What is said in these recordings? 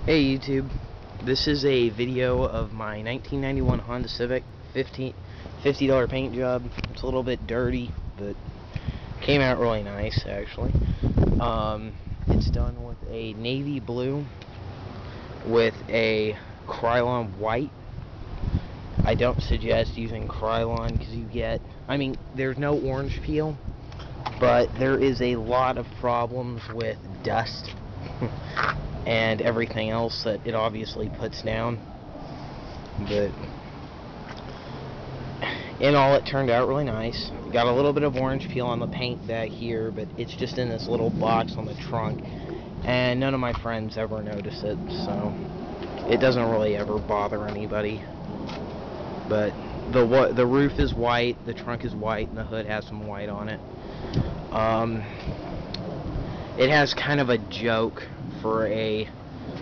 Hey YouTube, this is a video of my 1991 Honda Civic $50 paint job. It's a little bit dirty, but came out really nice actually. It's done with a navy blue with a Krylon white. I don't suggest using Krylon because there's no orange peel, but there is a lot of problems with dust and everything else that it obviously puts down. But in all, it turned out really nice. Got a little bit of orange peel on the paint back here, but it's just in this little box on the trunk, and none of my friends ever notice it, so it doesn't really ever bother anybody. But the roof is white, the trunk is white, and the hood has some white on it. It has kind of a joke for a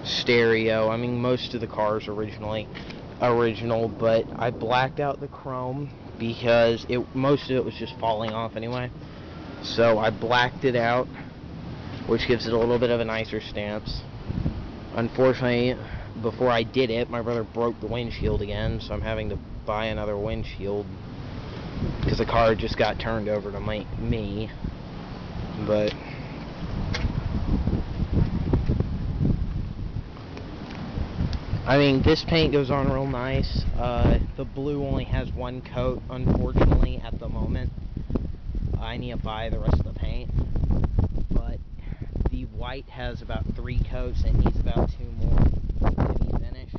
stereo. I mean, most of the cars original, but I blacked out the chrome because most of it was just falling off anyway. So I blacked it out, which gives it a little bit of a nicer stance. Unfortunately, before I did it, my brother broke the windshield again, so I'm having to buy another windshield because the car just got turned over to me. But I mean, this paint goes on real nice. The blue only has one coat, unfortunately, at the moment. I need to buy the rest of the paint. But the white has about 3 coats and needs about 2 more to be finished.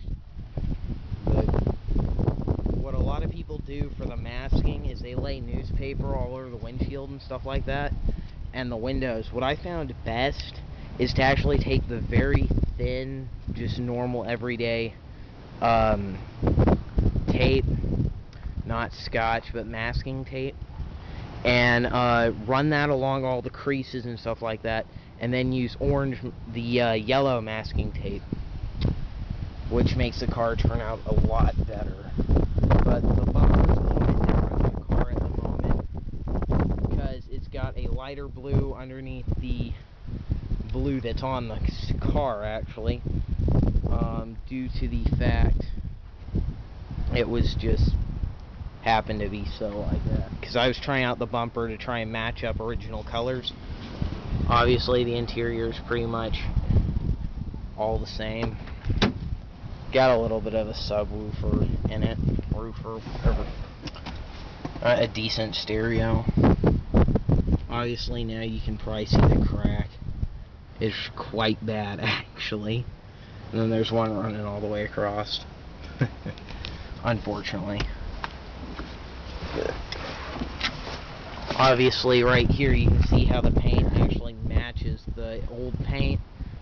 But what a lot of people do for the masking is they lay newspaper all over the windshield and stuff like that, and the windows. What I found best is to actually take the very thin, just normal everyday tape, not scotch but masking tape, and run that along all the creases and stuff like that, and then use the yellow masking tape, which makes the car turn out a lot better. But the bumper is a little bit different in the car at the moment because it's got a lighter blue underneath the blue that's on the car, actually, due to the fact it was just happened to be so like that, because I was trying out the bumper to try and match up original colors. Obviously the interior is pretty much all the same. Got a little bit of a subwoofer in it, a decent stereo. Obviously now you can probably see the crack. It's quite bad, actually. And then there's one running all the way across. Unfortunately. Obviously, right here you can see how the paint actually matches the old paint.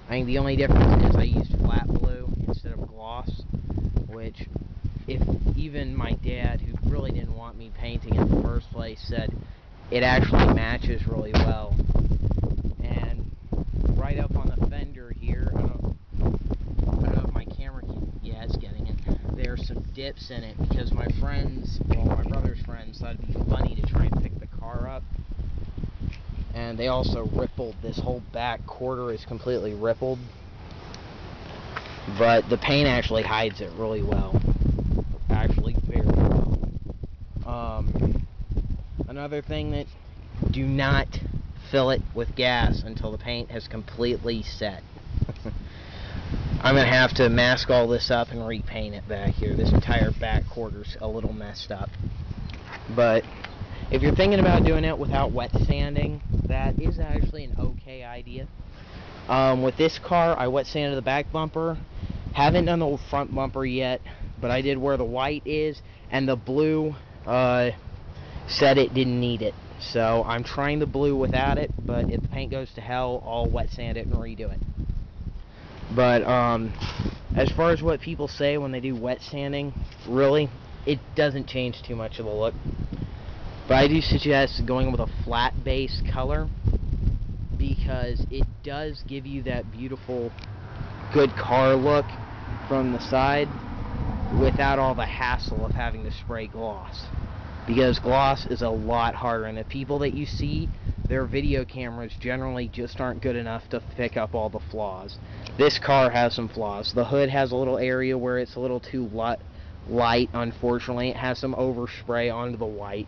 I think the only difference is I used flat blue instead of gloss, which, if even my dad, who really didn't want me painting in the first place, said it actually matches really well. And right up on the fender here, I don't know if my camera it's getting it. There's some dips in it because my brother's friends thought it'd be funny to try and pick the car up. And they also rippled this whole back quarter is completely rippled. But the paint actually hides it really well. Actually, very well. Another thing that, do not fill it with gas until the paint has completely set. I'm going to have to mask all this up and repaint it back here. This entire back quarter's a little messed up. But if you're thinking about doing it without wet sanding, that is actually an okay idea. With this car, I wet sanded the back bumper. Haven't done the front bumper yet, but I did where the white is, and the blue said it didn't need it. So I'm trying the blue without it, but if the paint goes to hell, I'll wet sand it and redo it. But as far as what people say when they do wet sanding, really, it doesn't change too much of the look. But I do suggest going with a flat base color, because it does give you that beautiful, good car look from the side without all the hassle of having to spray gloss. Because gloss is a lot harder, and the people that you see their video cameras generally just aren't good enough to pick up all the flaws. This car has some flaws. The hood has a little area where it's a little too light, unfortunately. It has some overspray onto the white,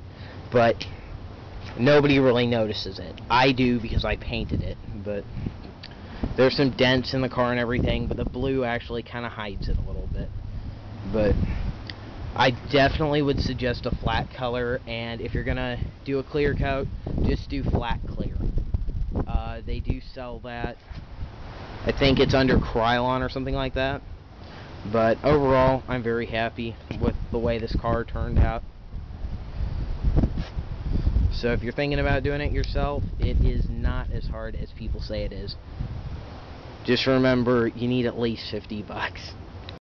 but nobody really notices it. I do because I painted it, but there's some dents in the car and everything, but the blue actually kind of hides it a little bit. But I definitely would suggest a flat color, and if you're gonna do a clear coat, just do flat clear. They do sell that. I think it's under Krylon or something like that. But overall, I'm very happy with the way this car turned out. So if you're thinking about doing it yourself, it is not as hard as people say it is. Just remember, you need at least $50.